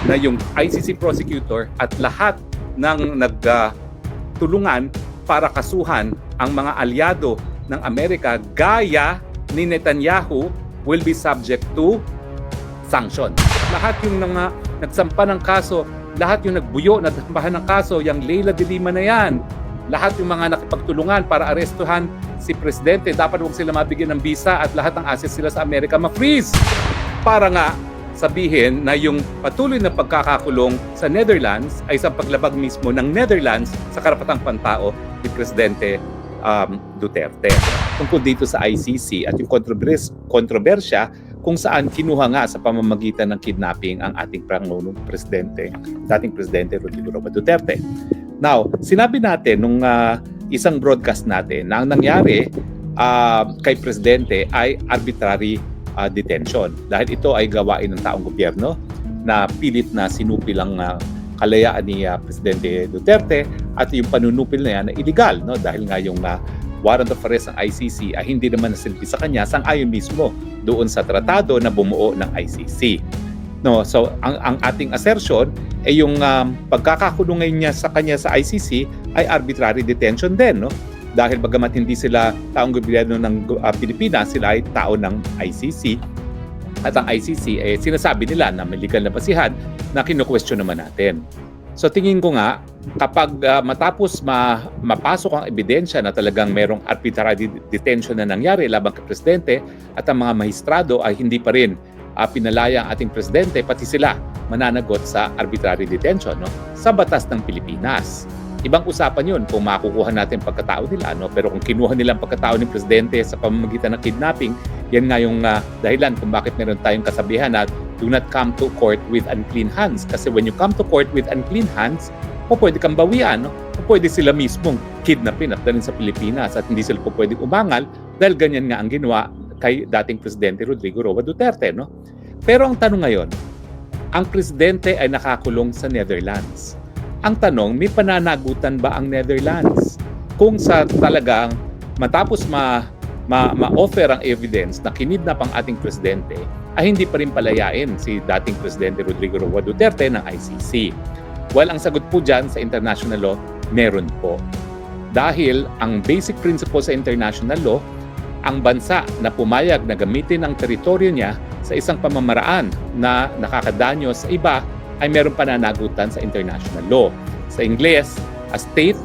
na yung ICC prosecutor at lahat ng nagtulungan para kasuhan ang mga alyado ng Amerika gaya ni Netanyahu will be subject to sanction. Lahat yung mga nagsampa ng kaso, lahat yung nagbuyo, nadambahan ng kaso, yung Leila de Lima na yan, lahat yung mga nakipagtulungan para arestuhan si Presidente, dapat huwag sila mabigyan ng visa at lahat ng assets sila sa Amerika ma-freeze. Para nga sabihin na yung patuloy na pagkakakulong sa Netherlands ay sa paglabag mismo ng Netherlands sa karapatang pantao ni Presidente Duterte. Tungkol dito sa ICC at yung kontrobersya kung saan kinuha nga sa pamamagitan ng kidnapping ang ating Pangulong Presidente, dating Presidente Rodrigo Roa Duterte. Now, sinabi natin nung isang broadcast natin na ang nangyari kay Presidente ay arbitrary detention dahil ito ay gawain ng taong gobyerno na pilit na sinupil ang kalayaan ni Presidente Duterte at yung panunupil na yan na illegal, no? Dahil nga yung warrant of arrest ng ICC ay hindi naman nasilbi sa kanya sang-ayon mismo doon sa tratado na bumuo ng ICC. No, so ang ating assertion ay yung pagkakakulong niya sa kanya sa ICC ay arbitrary detention din, no? Dahil bagamat hindi sila taong gobyerno ng Pilipinas, sila ay tao ng ICC. At ang ICC sinasabi nila na may legal na basihan na kinu-question naman natin. So tingin ko nga kapag matapos mapasok ang ebidensya na talagang merong arbitrary detention na nangyari laban kay Presidente at ang mga mahistrado ay hindi pa rin pinalaya ang ating Presidente, pati sila mananagot sa arbitrary detention, no? Sa batas ng Pilipinas. Ibang usapan yun kung makukuha natin pagkatao nila, no? Pero kung kinuha nila ang pagkatao ni Presidente sa pamamagitan ng kidnapping, yan nga yung dahilan kung bakit meron tayong kasabihan na do not come to court with unclean hands. Kasi when you come to court with unclean hands, pwede kang bawian, no? Pwede sila mismong kidnapin at dalhin sa Pilipinas at hindi sila pwedeng umangal dahil ganyan nga ang ginawa kay dating Presidente Rodrigo Roa Duterte, no? Pero ang tanong ngayon, ang Presidente ay nakakulong sa Netherlands. Ang tanong, may pananagutan ba ang Netherlands? Kung sa talagang matapos ma-offer ang evidence na kinidnap ang ating Presidente, ay hindi pa rin palayain si dating Presidente Rodrigo Roa Duterte ng ICC. Well, ang sagot po dyan sa international law, meron po. Dahil ang basic principle sa international law, ang bansa na pumayag na gamitin ang teritoryo niya sa isang pamamaraan na nakakadanyo sa iba ay meron pananagutan sa international law. Sa Ingles, a state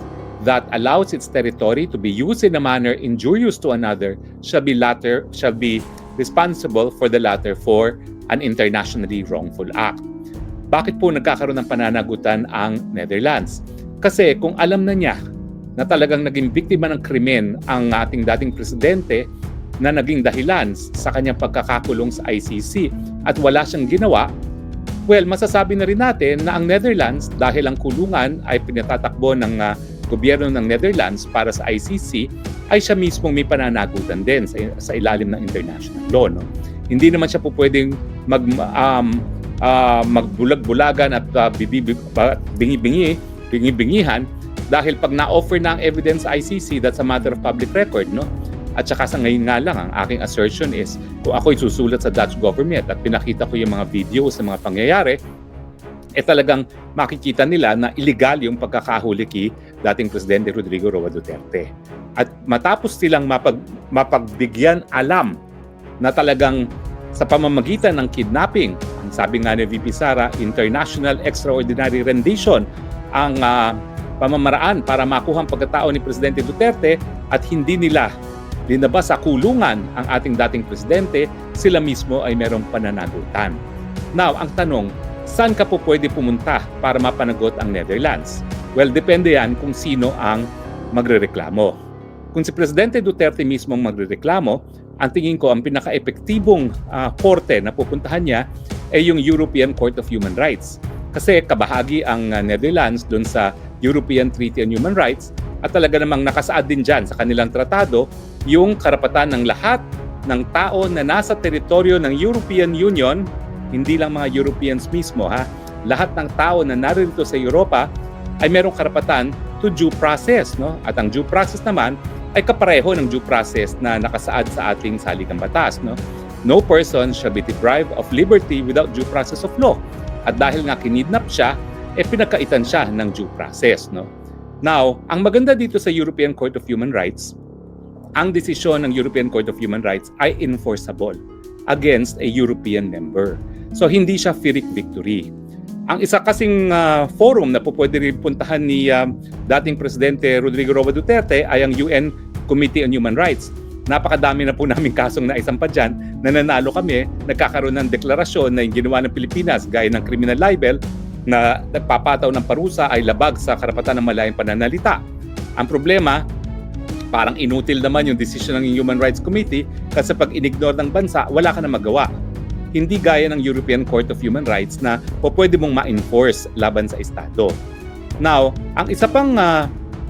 that allows its territory to be used in a manner injurious to another shall be responsible for the latter for an internationally wrongful act. Bakit po nagkakaroon ng pananagutan ang Netherlands? Kasi kung alam na niya na talagang naging biktima ng krimen ang ating dating Presidente na naging dahilan sa kanyang pagkakakulong sa ICC at wala siyang ginawa, well, masasabi na rin natin na ang Netherlands, dahil ang kulungan ay pinatatakbo ng gobyerno ng Netherlands para sa ICC, ay siya mismong may pananagutan din sa ilalim ng international law. No? Hindi naman siya po pwedeng magbulag-bulagan at bingi-bingihan dahil pag na-offer na ang evidence sa ICC, that's a matter of public record, no? At saka sa ngayon nga lang, ang aking assertion is, kung ako'y susulat sa Dutch government at pinakita ko yung mga videos sa mga pangyayari, talagang makikita nila na illegal yung pagkakahuli kay dating Presidente Rodrigo Roa Duterte. At matapos silang mapagbigyan alam na talagang sa pamamagitan ng kidnapping, ang sabi nga ni VP Sara, international extraordinary rendition, ang pamamaraan para makuha ang pagkatao ni Presidente Duterte at hindi nila linabas sa kulungan ang ating dating Presidente, sila mismo ay merong pananagutan. Now, ang tanong, saan ka po pwede pumunta para mapanagot ang Netherlands? Well, depende yan kung sino ang magrereklamo. Kung si Presidente Duterte mismo ang magrereklamo, ang tingin ko ang pinaka-epektibong korte na pupuntahan niya ay yung European Court of Human Rights. Kasi kabahagi ang Netherlands doon sa European Treaty on Human Rights at talaga namang nakasaad din dyan sa kanilang tratado yung karapatan ng lahat ng tao na nasa teritoryo ng European Union, hindi lang mga Europeans mismo, lahat ng tao na narito sa Europa ay merong karapatan to due process, no? At ang due process naman ay kapareho ng due process na nakasaad sa ating saligang batas, no? No person shall be deprived of liberty without due process of law. At dahil nga kinidnap siya, pinagkaitan siya ng due process. No? Now, ang maganda dito sa European Court of Human Rights, ang desisyon ng European Court of Human Rights ay enforceable against a European member. So hindi siya Pyrrhic victory. Ang isa kasing forum na pwede rin puntahan ni dating Presidente Rodrigo Roa Duterte ay ang UN Committee on Human Rights. Napakadami na po namin kasong naisampa dyan na nanalo kami, nagkakaroon ng deklarasyon na yung ginawa ng Pilipinas gaya ng criminal libel na nagpapataw ng parusa ay labag sa karapatan ng malayang pananalita. Ang problema, parang inutil naman yung decision ng Human Rights Committee kasi pag inignore ng bansa, wala ka na magawa. Hindi gaya ng European Court of Human Rights na pwede mong ma-enforce laban sa Estado. Now, ang isa pang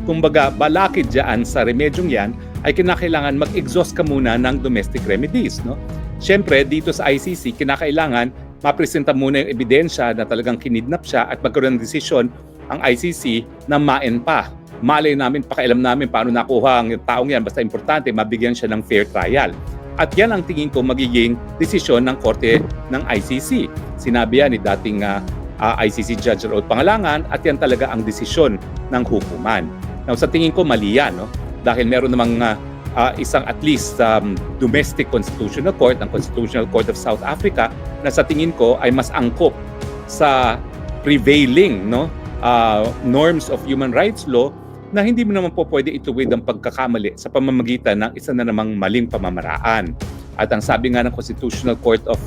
kumbaga balakid dyan sa remedyong yan ay kinakailangan mag-exhaust ka muna ng domestic remedies. No? Siyempre, dito sa ICC, kinakailangan mapresenta muna yung ebidensya na talagang kinidnap siya at magkaroon ng desisyon ang ICC na maen pa. Malay namin, pakialam namin paano nakuha ang taong yan. Basta importante, mabigyan siya ng fair trial. At yan ang tingin ko magiging desisyon ng Korte ng ICC. Sinabi yan ni dating ICC Judge Raul Pangalangan at yan talaga ang desisyon ng hukuman. Now, sa tingin ko mali yan, no? Dahil meron namang isang at least domestic constitutional court, ang Constitutional Court of South Africa, na sa tingin ko ay mas angkop sa prevailing norms of human rights law na hindi mo naman po pwede ituwid ang pagkakamali sa pamamagitan ng isa na namang maling pamamaraan. At ang sabi nga ng Constitutional Court of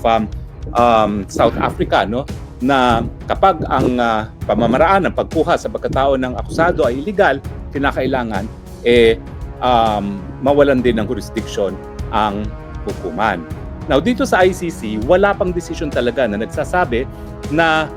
South Africa, no, na kapag ang pamamaraan ng pagkuha sa pagkatao ng akusado ay illegal, kinakailangan mawalan din ng jurisdiction ang hukuman. Now, dito sa ICC, wala pang desisyon talaga na nagsasabi na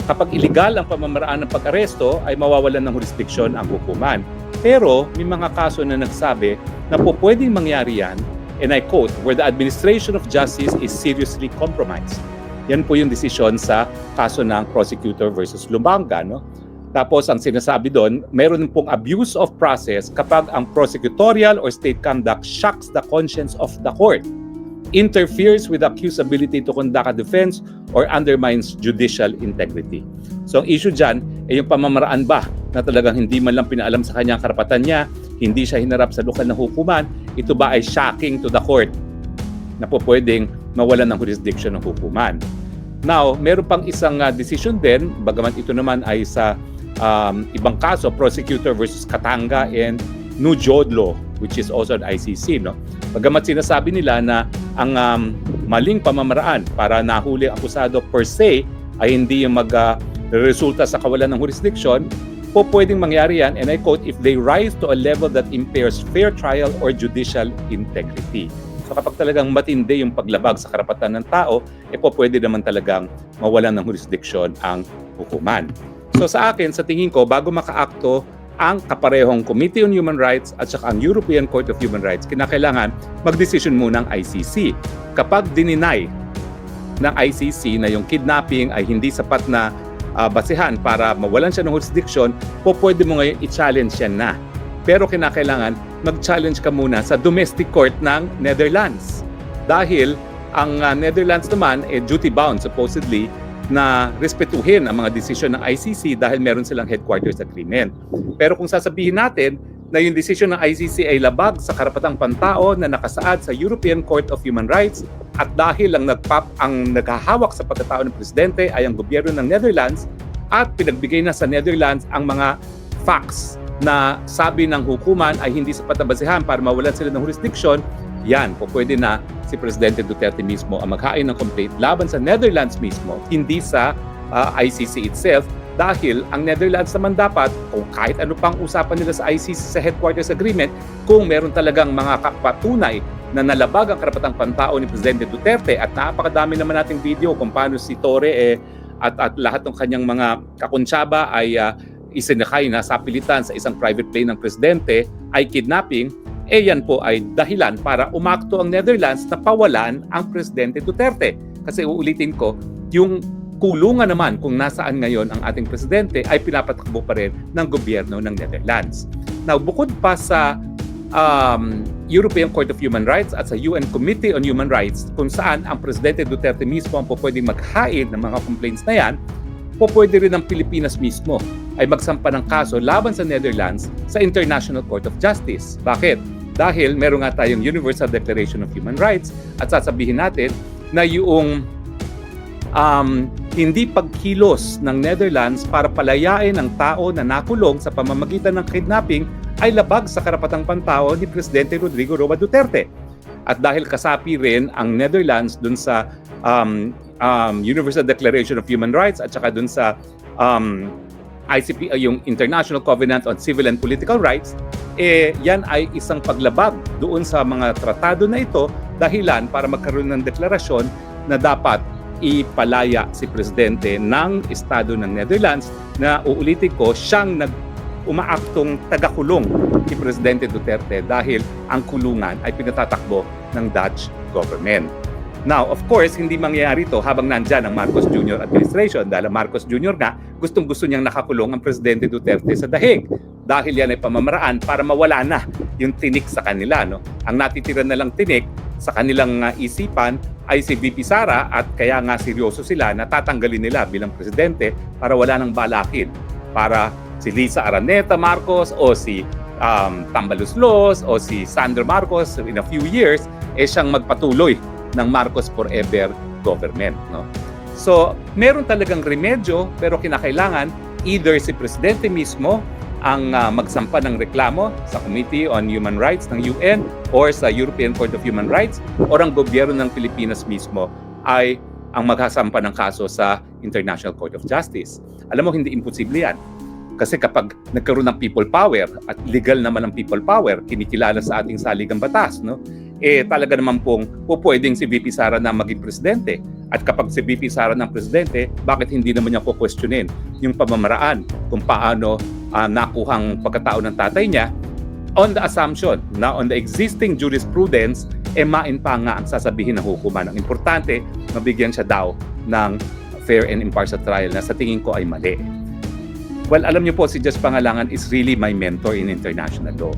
kapag illegal ang pamamaraan ng pag-aresto ay mawawalan ng jurisdiction ang hukuman. Pero may mga kaso na nagsabi na po pwedeng mangyari yan, and I quote, where the administration of justice is seriously compromised. Yan po yung desisyon sa kaso ng prosecutor versus Lumbanga. No? Tapos ang sinasabi doon, meron pong abuse of process kapag ang prosecutorial or state conduct shocks the conscience of the court, interferes with accusability to conduct a defense, or undermines judicial integrity. So ang issue dyan ay yung pamamaraan ba na talagang hindi man lang pinaalam sa kanya ang karapatan niya, hindi siya hinarap sa lokal na hukuman, ito ba ay shocking to the court na po pwedeng mawalan ng jurisdiction ng hukuman. Now, meron pang isang decision din, bagamat ito naman ay sa ibang kaso, prosecutor versus Katanga and Nujodlo, which is also an ICC. No? Bagamat sinasabi nila na ang maling pamamaraan para nahuli ang akusado per se ay hindi yung resulta sa kawalan ng jurisdiction, po pwedeng mangyari yan, and I quote, if they rise to a level that impairs fair trial or judicial integrity. So kapag talagang matindi yung paglabag sa karapatan ng tao, po pwede naman talagang mawalan ng jurisdiction ang hukuman. So sa akin, sa tingin ko, bago makaakto ang kaparehong Committee on Human Rights at saka ang European Court of Human Rights, kinakailangan mag-decision muna ang ICC. Kapag dininay ng ICC na yung kidnapping ay hindi sapat na basehan para mawalan siya ng jurisdiction, po pwede mo ngayon i-challenge yan na. Pero kinakailangan mag-challenge ka muna sa domestic court ng Netherlands. Dahil ang Netherlands naman duty-bound supposedly na respetuhin ang mga desisyon ng ICC dahil meron silang headquarters agreement. Pero kung sasabihin natin na yung desisyon ng ICC ay labag sa karapatang pantao na nakasaad sa European Court of Human Rights at dahil ang naghahawak sa pagkatao ng presidente ay ang gobyerno ng Netherlands at pinagbigay na sa Netherlands ang mga facts na sabi ng hukuman ay hindi sapat na basehan para mawalan sila ng jurisdiction, yan, po pwede na si Presidente Duterte mismo ang maghain ng complaint laban sa Netherlands mismo, hindi sa ICC itself, dahil ang Netherlands naman dapat, kung kahit ano pang usapan nila sa ICC sa headquarters agreement, kung meron talagang mga patunay na nalabag ang karapatang pantao ni Presidente Duterte, at napakadami naman nating video kung paano si Torre at lahat ng kanyang mga kakuntsaba ay isinakay na sa pilitan sa isang private plane ng presidente ay kidnapping, yan po ay dahilan para umakto ang Netherlands na pawalan ang Presidente Duterte. Kasi uulitin ko, yung kulungan naman kung nasaan ngayon ang ating presidente ay pinapatakbo pa rin ng gobyerno ng Netherlands. Now, bukod pa sa European Court of Human Rights at sa UN Committee on Human Rights, kung saan ang Presidente Duterte mismo ang pwedeng maghain ng mga complaints na yan, pwede rin ang Pilipinas mismo ay magsampa ng kaso laban sa Netherlands sa International Court of Justice. Bakit? Dahil meron nga tayong Universal Declaration of Human Rights at sasabihin natin na yung hindi pagkilos ng Netherlands para palayain ang tao na nakulong sa pamamagitan ng kidnapping ay labag sa karapatang pantao ni Presidente Rodrigo Roa Duterte. At dahil kasapi rin ang Netherlands dun sa Universal Declaration of Human Rights at saka dun sa ICP, yung International Covenant on Civil and Political Rights, yan ay isang paglabag doon sa mga tratado na ito, dahilan para magkaroon ng deklarasyon na dapat ipalaya si Presidente ng Estado ng Netherlands na uulitin ko, siyang umaaktong tagakulong ni Presidente Duterte dahil ang kulungan ay pinatatakbo ng Dutch government. Now, of course, hindi mangyayari ito habang nandyan ang Marcos Jr. administration dahil ang Marcos Jr. nga gustong-gusto niyang nakakulong ang Presidente Duterte sa dahig dahil yan ay pamamaraan para mawala na yung tinik sa kanila. No? Ang natitira na lang tinik sa kanilang isipan ay si VP Sara at kaya nga seryoso sila na tatanggalin nila bilang Presidente para wala nang balakin para si Lisa Araneta Marcos o si Tambaluslos o si Sandro Marcos in a few years siyang magpatuloy ng Marcos Forever government. No? So, meron talagang remedyo pero kinakailangan either si Presidente mismo ang magsampa ng reklamo sa Committee on Human Rights ng UN or sa European Court of Human Rights or ang gobyerno ng Pilipinas mismo ay ang maghasampa ng kaso sa International Court of Justice. Alam mo, hindi imposible yan. Kasi kapag nagkaroon ng people power at legal naman ang people power, kinikilala sa ating saligang batas, no? Talaga naman pong pwedeng si VP Sara na maging presidente. At kapag si VP Sara ng presidente, bakit hindi naman niya questionin yung pamamaraan kung paano nakuhang pagkatao ng tatay niya on the assumption na on the existing jurisprudence, main pa nga ang sasabihin ng hukuman. Ang importante, mabigyan siya daw ng fair and impartial trial na sa tingin ko ay mali. Well, alam niyo po, si Judge Pangalangan is really my mentor in international law.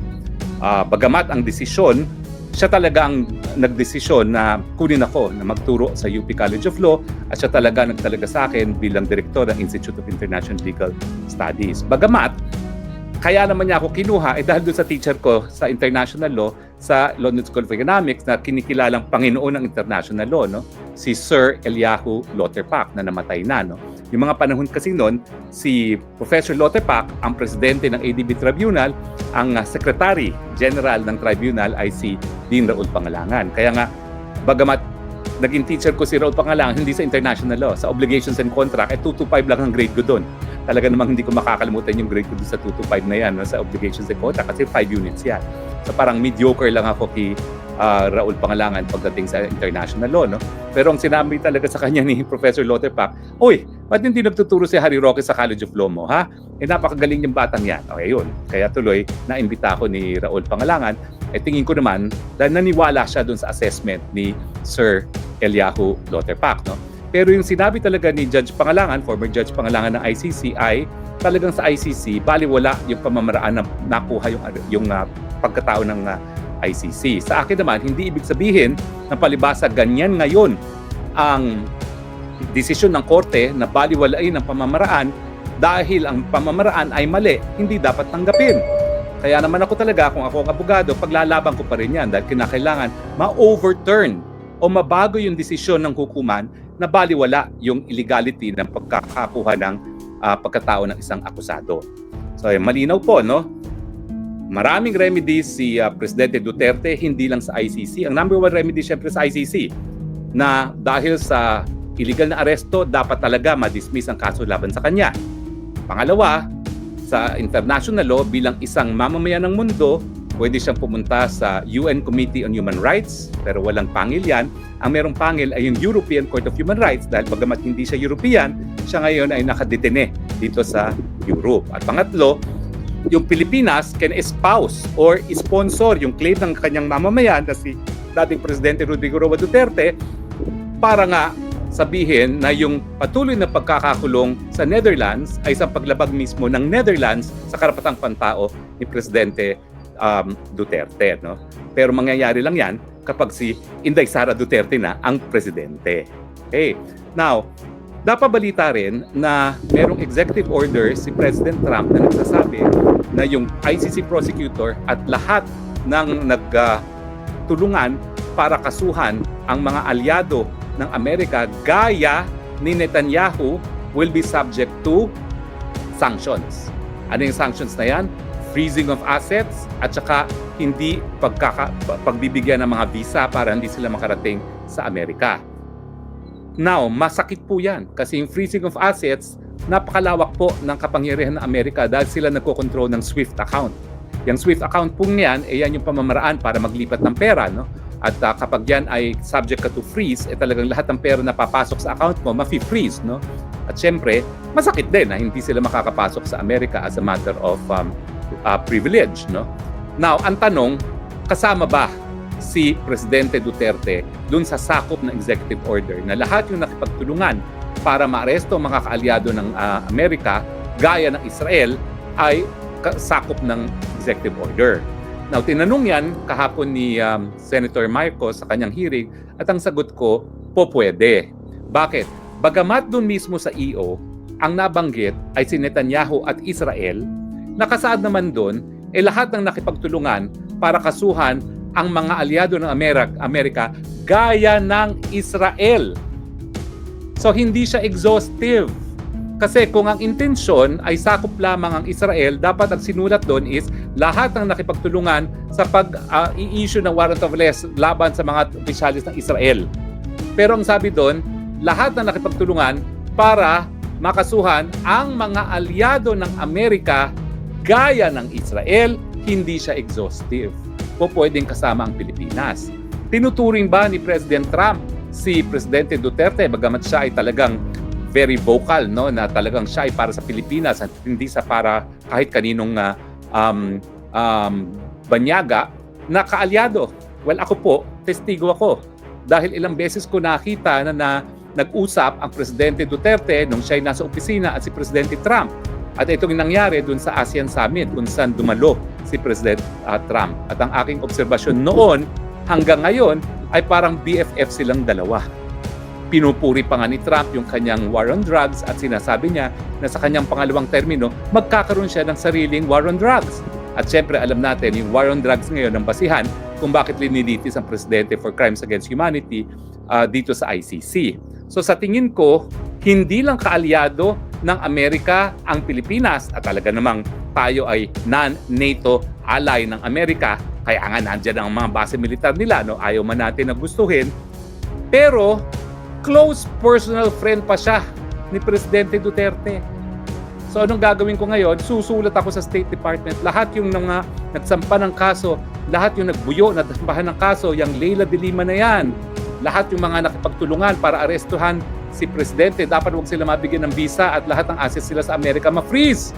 Bagamat ang desisyon, siya talaga ang nagdesisyon na kunin ako na magturo sa UP College of Law at siya talaga nagtalaga sa akin bilang direktor ng Institute of International Legal Studies. Bagamat, kaya naman niya ako kinuha dahil doon sa teacher ko sa international law sa London School of Economics na kinikilalang Panginoon ng international law, no? Si Sir Eliyahu Lauterpact na namatay na. No? Yung mga panahon kasi noon, si Professor Lauterpact ang presidente ng ADB Tribunal, ang Secretary General ng Tribunal ay si Dean Raul Pangalangan. Kaya nga, bagamat naging teacher ko si Raul Pangalangan, hindi sa international law, sa obligations and contract, 225 lang ang grade ko doon. Talaga namang hindi ko makakalimutan yung grade ko doon sa 225 na yan, no, sa obligations and contract, kasi 5 units yan. So parang mediocre lang ako kay Raul Pangalangan pagdating sa international law, no? Pero ang sinabi talaga sa kanya ni Professor Lauterpact, "Oy, ba't hindi nagtuturo si Harry Roque sa College of Law mo, ha? Napakagaling yung batang yan." Okay, yun. Kaya tuloy, naimbita ko ni Raul Pangalangan. Tingin ko naman, dahil naniwala siya dun sa assessment ni Sir Eliyahu Lauterpact, no? Pero yung sinabi talaga ni Judge Pangalangan, former Judge Pangalangan ng ICC, ay talagang sa ICC, baliwala yung pamamaraan na nakuha yung pagkatao ng ICC. Sa akin naman, hindi ibig sabihin na palibasa ganyan ngayon ang desisyon ng korte na baliwalain ang pamamaraan dahil ang pamamaraan ay mali, hindi dapat tanggapin. Kaya naman ako talaga, kung ako ang abogado, paglalaban ko pa rin yan dahil kinakailangan ma-overturn o mabago yung desisyon ng hukuman na baliwala yung illegality ng pagkakakuha ng pagkatao ng isang akusado. So, malinaw po, no? Maraming remedies si Presidente Duterte, hindi lang sa ICC. Ang number one remedy syempre sa ICC na dahil sa illegal na aresto, dapat talaga ma-dismiss ang kaso laban sa kanya. Pangalawa, sa international law, bilang isang mamamayan ng mundo, pwede siyang pumunta sa UN Committee on Human Rights, pero walang pangil yan. Ang merong pangil ay yung European Court of Human Rights dahil bagamat hindi siya European, siya ngayon ay nakadetene dito sa Europe. At pangatlo, yung Pilipinas can espouse or sponsor yung claim ng kanyang mamamayan na si dating Presidente Rodrigo Roa Duterte para nga sabihin na yung patuloy na pagkakakulong sa Netherlands ay sa paglabag mismo ng Netherlands sa karapatang pantao ni Presidente Duterte. No? Pero mangyayari lang yan kapag si Inday Sara Duterte na ang presidente. Okay. Now, napabalita rin na merong executive order si President Trump na nagsasabi na yung ICC prosecutor at lahat ng nagtulungan para kasuhan ang mga alyado ng Amerika gaya ni Netanyahu will be subject to sanctions. Ano yung sanctions na yan? Freezing of assets at saka hindi pagbibigyan ng mga visa para hindi sila makarating sa Amerika. Now, masakit po yan kasi yung freezing of assets, napakalawak po ng kapangyarihan ng Amerika dahil sila nagkokontrol ng SWIFT account. Yung SWIFT account po yan, yan yung pamamaraan para maglipat ng pera, no? At kapag yan ay subject ka to freeze, talagang lahat ng pera na papasok sa account mo, mafi-freeze, no? At syempre, masakit din na hindi sila makakapasok sa Amerika as a matter of privilege, no? Now, ang tanong, kasama ba si Presidente Duterte dun sa sakop ng executive order na lahat yung nakipagtulungan para maaresto ang mga kaalyado ng Amerika gaya ng Israel ay sakop ng executive order? Now, tinanong yan kahapon ni Senator Marcos sa kanyang hearing at ang sagot ko, po pwede. Bakit? Bagamat dun mismo sa EO, ang nabanggit ay si Netanyahu at Israel, nakasaad naman dun, lahat ng nakipagtulungan para kasuhan ang mga alyado ng Amerika gaya ng Israel. So, hindi siya exhaustive. Kasi kung ang intensyon ay sakop lamang ang Israel, dapat ang sinulat doon is lahat ng nakipagtulungan sa pag-i-issue ng warrant of arrest laban sa mga opisyalis ng Israel. Pero ang sabi doon, lahat ng nakipagtulungan para makasuhan ang mga alyado ng Amerika gaya ng Israel, hindi siya exhaustive. O pwedeng kasama ang Pilipinas. Tinuturing ba ni President Trump si Presidente Duterte, bagamat siya ay talagang very vocal, no, na talagang siya ay para sa Pilipinas at hindi sa para kahit kaninong banyaga na kaalyado? Well, ako po, testigo ako. Dahil ilang beses ko nakita na nag-usap ang Presidente Duterte nung siya ay nasa opisina at si Presidente Trump. At itong nangyari dun sa ASEAN Summit kung saan dumalo si President Trump. At ang aking obserbasyon noon hanggang ngayon ay parang BFF silang dalawa. Pinupuri pa nga ni Trump yung kanyang war on drugs at sinasabi niya na sa kanyang pangalawang termino, magkakaroon siya ng sariling war on drugs. At syempre alam natin yung war on drugs ngayon ang basihan kung bakit linilitis ang Presidente for Crimes Against Humanity dito sa ICC. So sa tingin ko, hindi lang kaalyado ng Amerika ang Pilipinas at talaga namang tayo ay non-NATO ally ng Amerika, kaya nga nandyan ang mga base militar nila, no? Ayaw man natin na gustuhin. Pero close personal friend pa siya ni Presidente Duterte. So anong gagawin ko ngayon? Susulat ako sa State Department. Lahat yung mga nagsampa ng kaso, lahat yung nagbuyo, nagsambahan ng kaso, yung Leila de Lima na yan, lahat yung mga nakipagtulungan para arestuhan si Presidente, dapat huwag sila mabigyan ng visa at lahat ng assets sila sa Amerika ma-freeze.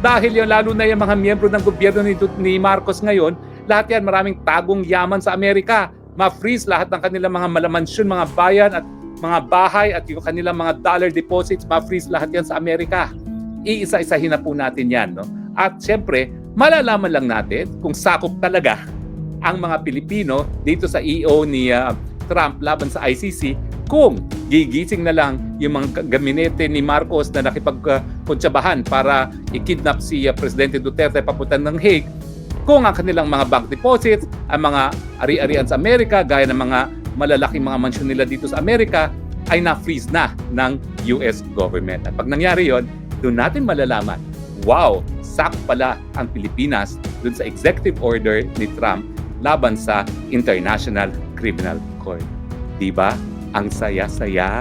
Dahil yung lalo na yung mga miyembro ng gobyerno ni Marcos ngayon, lahat yan maraming tagong yaman sa Amerika. Ma-freeze lahat ng kanilang mga malamansyon, mga bayan at mga bahay at yung kanilang mga dollar deposits, ma-freeze lahat yan sa Amerika. Iisa-isahin na po natin yan. No? At syempre, malalaman lang natin kung sakop talaga ang mga Pilipino dito sa EO ni Trump laban sa ICC kung gigising na lang yung mga gabinete ni Marcos na nakipagkuntsabahan para i-kidnap si Presidente Duterte papunta ng Hague, kung ang kanilang mga bank deposits, ang mga ari-arian sa Amerika, gaya ng mga malalaking mga mansyon nila dito sa Amerika, ay na-freeze na ng US government. At pag nangyari yon, doon natin malalaman, wow, sakop pala ang Pilipinas doon sa executive order ni Trump laban sa International Criminal Court. Diba? Ang saya-saya.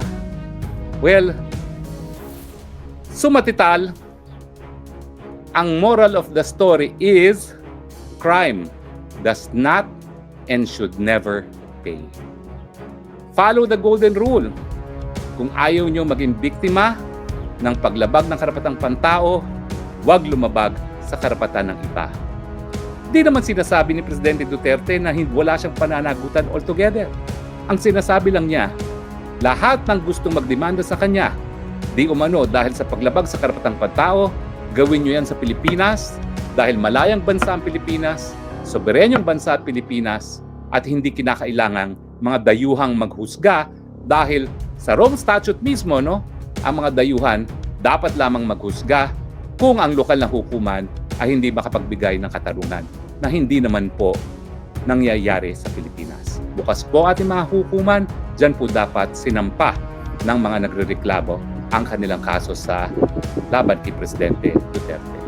Well, sumatital, ang moral of the story is crime does not and should never pay. Follow the golden rule. Kung ayaw nyo maging biktima ng paglabag ng karapatang pantao, huwag lumabag sa karapatan ng iba. Di naman sinasabi ni Presidente Duterte na wala siyang pananagutan altogether. Ang sinasabi lang niya, lahat ng gustong magdemanda sa kanya, di umano dahil sa paglabag sa karapatang pantao, gawin nyo yan sa Pilipinas dahil malayang bansa ang Pilipinas soberenyong bansa at Pilipinas at hindi kinakailangang mga dayuhang maghusga dahil sa Rome Statute mismo, no, ang mga dayuhan dapat lamang maghusga kung ang lokal na hukuman ay hindi makapagbigay ng katarungan na hindi naman po nangyayari sa Pilipinas. Bukas po ating mga hukuman, dyan po dapat sinampa ng mga nagrereklamo ang kanilang kaso sa laban kay Presidente Duterte.